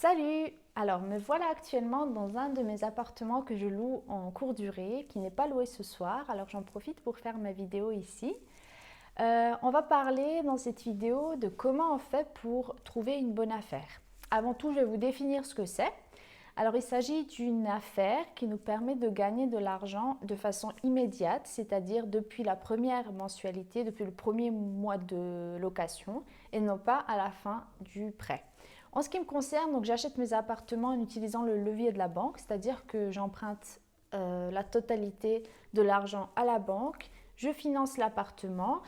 Salut! Alors me voilà actuellement dans un de mes appartements que je loue en courte durée, qui n'est pas loué ce soir, alors j'en profite pour faire ma vidéo ici. On va parler dans cette vidéo de comment on fait pour trouver une bonne affaire. Avant tout, je vais vous définir ce que c'est. Alors il s'agit d'une affaire qui nous permet de gagner de l'argent de façon immédiate, c'est-à-dire depuis la première mensualité, depuis le premier mois de location et non pas à la fin du prêt. En ce qui me concerne, donc j'achète mes appartements en utilisant le levier de la banque, c'est-à-dire que j'emprunte la totalité de l'argent à la banque, je finance l'appartement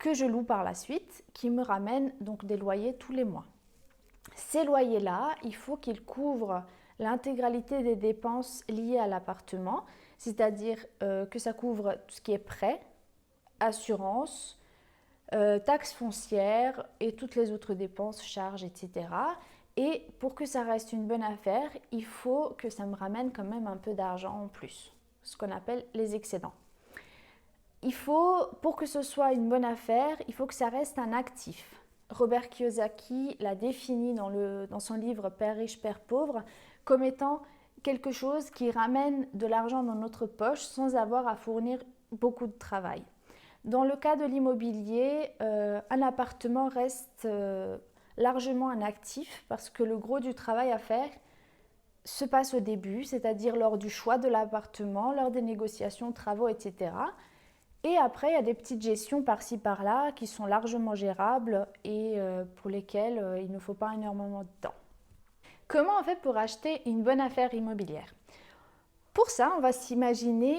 que je loue par la suite, qui me ramène donc des loyers tous les mois. Ces loyers-là, il faut qu'ils couvrent l'intégralité des dépenses liées à l'appartement, c'est-à-dire que ça couvre tout ce qui est prêt, assurance, taxes foncières et toutes les autres dépenses, charges, etc. Et pour que ça reste une bonne affaire, il faut que ça me ramène quand même un peu d'argent en plus, ce qu'on appelle les excédents. Pour que ce soit une bonne affaire, il faut que ça reste un actif. Robert Kiyosaki l'a défini dans son livre Père riche, Père pauvre comme étant quelque chose qui ramène de l'argent dans notre poche sans avoir à fournir beaucoup de travail. Dans le cas de l'immobilier, un appartement reste largement un actif parce que le gros du travail à faire se passe au début, c'est-à-dire lors du choix de l'appartement, lors des négociations, travaux, etc. Et après, il y a des petites gestions par-ci par-là qui sont largement gérables et pour lesquelles il ne faut pas énormément de temps. Comment on fait pour acheter une bonne affaire immobilière? Pour ça, on va s'imaginer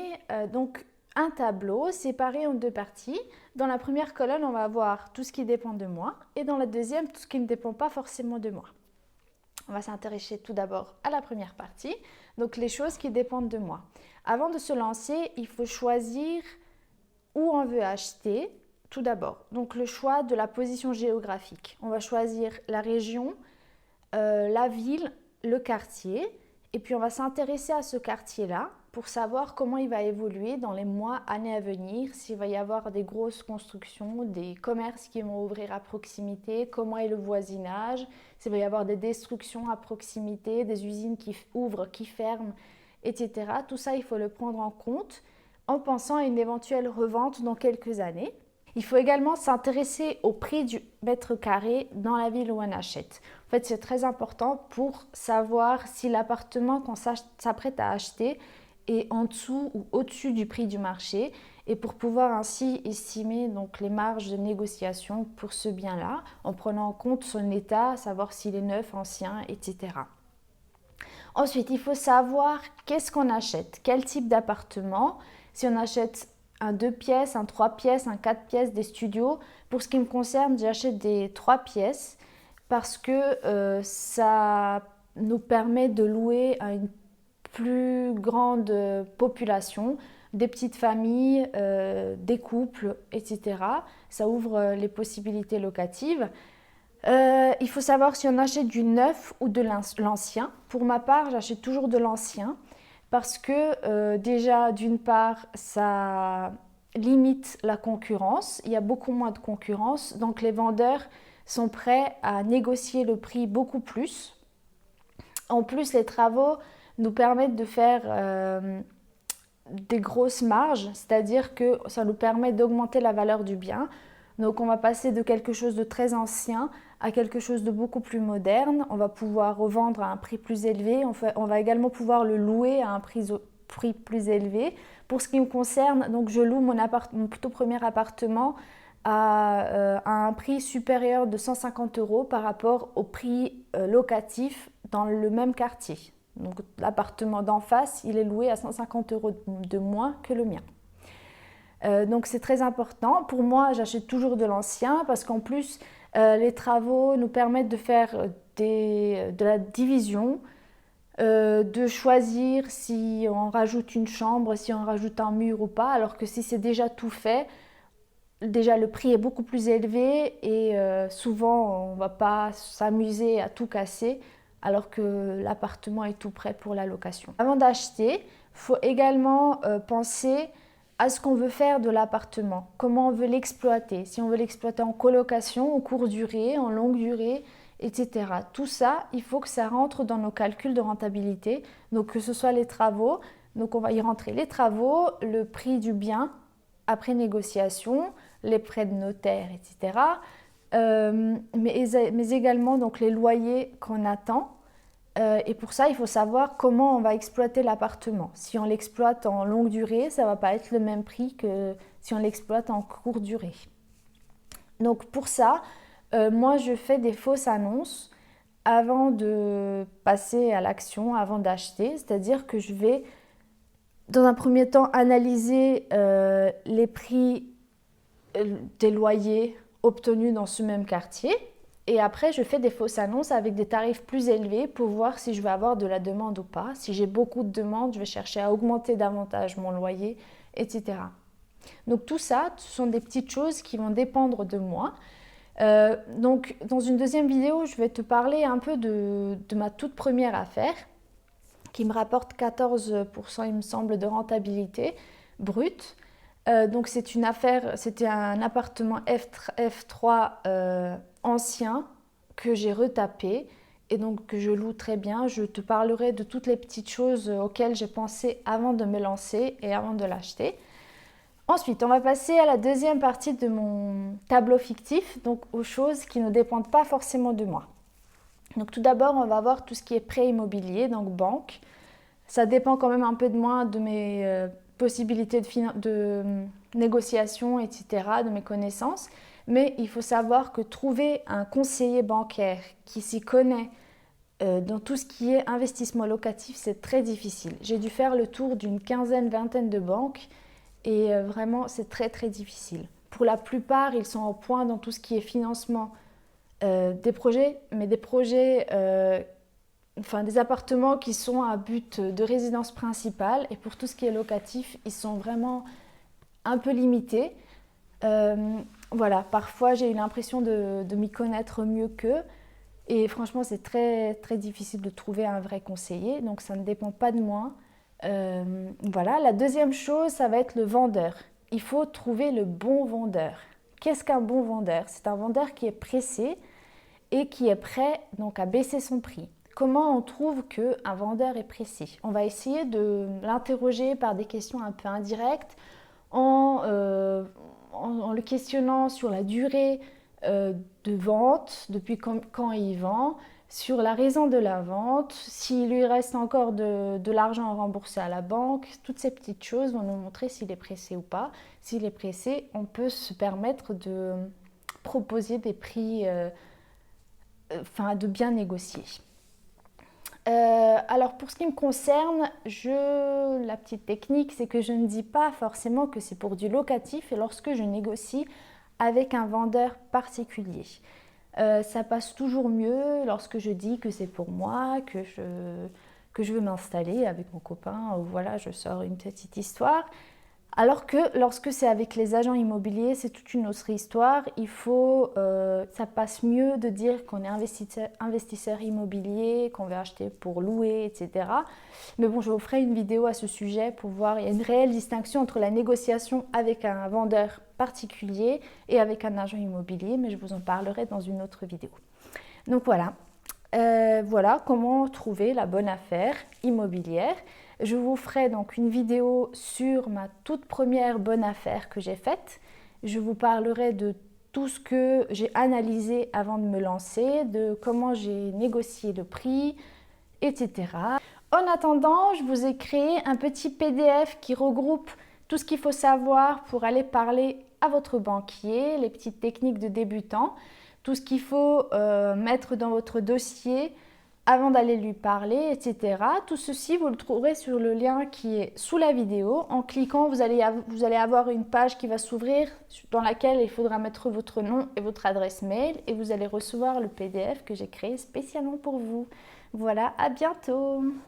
donc un tableau séparé en deux parties. Dans la première colonne, on va avoir tout ce qui dépend de moi et dans la deuxième, tout ce qui ne dépend pas forcément de moi. On va s'intéresser tout d'abord à la première partie, donc les choses qui dépendent de moi. Avant de se lancer, il faut choisir où on veut acheter, tout d'abord. Donc le choix de la position géographique. On va choisir la région, la ville, le quartier, et puis on va s'intéresser à ce quartier-là pour savoir comment il va évoluer dans les mois, années à venir, s'il va y avoir des grosses constructions, des commerces qui vont ouvrir à proximité, comment est le voisinage, s'il va y avoir des destructions à proximité, des usines qui ouvrent, qui ferment, etc. Tout ça, il faut le prendre en compte en pensant à une éventuelle revente dans quelques années. Il faut également s'intéresser au prix du mètre carré dans la ville où on achète. En fait, c'est très important pour savoir si l'appartement qu'on s'apprête à acheter est en dessous ou au-dessus du prix du marché et pour pouvoir ainsi estimer donc les marges de négociation pour ce bien-là en prenant en compte son état, savoir s'il est neuf, ancien, etc. Ensuite, il faut savoir qu'est-ce qu'on achète, quel type d'appartement. Si on achète un 2 pièces, un 3 pièces, un 4 pièces, des studios, pour ce qui me concerne, j'achète des 3 pièces parce que ça nous permet de louer à une plus grande population, des petites familles, des couples, etc. Ça ouvre les possibilités locatives. Il faut savoir si on achète du neuf ou de l'ancien. Pour ma part, j'achète toujours de l'ancien parce que déjà, d'une part, ça limite la concurrence. Il y a beaucoup moins de concurrence, donc les vendeurs sont prêts à négocier le prix beaucoup plus. En plus, les travaux nous permettent de faire des grosses marges, c'est-à-dire que ça nous permet d'augmenter la valeur du bien. Donc on va passer de quelque chose de très ancien à quelque chose de beaucoup plus moderne. On va pouvoir revendre à un prix plus élevé. On va également pouvoir le louer à un prix plus élevé. Pour ce qui me concerne, donc je loue mon tout premier appartement à un prix supérieur de 150 € par rapport au prix locatif dans le même quartier. Donc l'appartement d'en face, il est loué à 150 € de moins que le mien. Donc c'est très important. Pour moi, j'achète toujours de l'ancien parce qu'en plus, les travaux nous permettent de faire de la division, de choisir si on rajoute une chambre, si on rajoute un mur ou pas, alors que si c'est déjà tout fait, déjà le prix est beaucoup plus élevé et souvent on ne va pas s'amuser à tout casser alors que l'appartement est tout prêt pour la location. Avant d'acheter, il faut également penser à ce qu'on veut faire de l'appartement, comment on veut l'exploiter, si on veut l'exploiter en colocation, en courte durée, en longue durée, etc. Tout ça, il faut que ça rentre dans nos calculs de rentabilité. Donc que ce soit les travaux, donc on va y rentrer les travaux, le prix du bien après négociation, les frais de notaire, etc. Mais également donc les loyers qu'on attend. Et pour ça, il faut savoir comment on va exploiter l'appartement. Si on l'exploite en longue durée, ça ne va pas être le même prix que si on l'exploite en courte durée. Donc pour ça, moi je fais des fausses annonces avant de passer à l'action, avant d'acheter. C'est-à-dire que je vais, dans un premier temps, analyser les prix des loyers obtenus dans ce même quartier. Et après, je fais des fausses annonces avec des tarifs plus élevés pour voir si je vais avoir de la demande ou pas. Si j'ai beaucoup de demandes, je vais chercher à augmenter davantage mon loyer, etc. Donc tout ça, ce sont des petites choses qui vont dépendre de moi. Donc dans une deuxième vidéo, je vais te parler un peu de ma toute première affaire qui me rapporte 14%, il me semble, de rentabilité brute. Donc c'est une affaire, c'était un appartement F3 ancien que j'ai retapé et donc que je loue très bien. Je te parlerai de toutes les petites choses auxquelles j'ai pensé avant de me lancer et avant de l'acheter. Ensuite, on va passer à la deuxième partie de mon tableau fictif, donc aux choses qui ne dépendent pas forcément de moi. Donc tout d'abord, on va voir tout ce qui est prêt immobilier, donc banque. Ça dépend quand même un peu de moi, de mes possibilités de négociation, etc., de mes connaissances. Mais il faut savoir que trouver un conseiller bancaire qui s'y connaît dans tout ce qui est investissement locatif, c'est très difficile. J'ai dû faire le tour d'une quinzaine, vingtaine de banques et vraiment, c'est très, très difficile. Pour la plupart, ils sont au point dans tout ce qui est financement des projets, mais des projets, des appartements qui sont à but de résidence principale. Et pour tout ce qui est locatif, ils sont vraiment un peu limités. Voilà, parfois j'ai eu l'impression de m'y connaître mieux qu'eux. Et franchement, c'est très, très difficile de trouver un vrai conseiller. Donc ça ne dépend pas de moi. Voilà, la deuxième chose, ça va être le vendeur. Il faut trouver le bon vendeur. Qu'est-ce qu'un bon vendeur? C'est un vendeur qui est pressé et qui est prêt donc à baisser son prix. Comment on trouve qu'un vendeur est pressé? On va essayer de l'interroger par des questions un peu indirectes en le questionnant sur la durée de vente, depuis quand il vend, sur la raison de la vente, s'il lui reste encore de l'argent à rembourser à la banque. Toutes ces petites choses vont nous montrer s'il est pressé ou pas. S'il est pressé, on peut se permettre de proposer des prix, de bien négocier. Alors pour ce qui me concerne, la petite technique, c'est que je ne dis pas forcément que c'est pour du locatif et lorsque je négocie avec un vendeur particulier. Ça passe toujours mieux lorsque je dis que c'est pour moi, que je veux m'installer avec mon copain, ou voilà, je sors une petite histoire. Alors que lorsque c'est avec les agents immobiliers, c'est toute une autre histoire. Ça passe mieux de dire qu'on est investisseur immobilier, qu'on veut acheter pour louer, etc. Mais bon, je vous ferai une vidéo à ce sujet pour voir. Il y a une réelle distinction entre la négociation avec un vendeur particulier et avec un agent immobilier, mais je vous en parlerai dans une autre vidéo. Donc voilà. Voilà comment trouver la bonne affaire immobilière. Je vous ferai donc une vidéo sur ma toute première bonne affaire que j'ai faite. Je vous parlerai de tout ce que j'ai analysé avant de me lancer, de comment j'ai négocié le prix, etc. En attendant, je vous ai créé un petit PDF qui regroupe tout ce qu'il faut savoir pour aller parler à votre banquier, les petites techniques de débutant, tout ce qu'il faut mettre dans votre dossier avant d'aller lui parler, etc. Tout ceci, vous le trouverez sur le lien qui est sous la vidéo. En cliquant, vous allez avoir une page qui va s'ouvrir dans laquelle il faudra mettre votre nom et votre adresse mail et vous allez recevoir le PDF que j'ai créé spécialement pour vous. Voilà, à bientôt!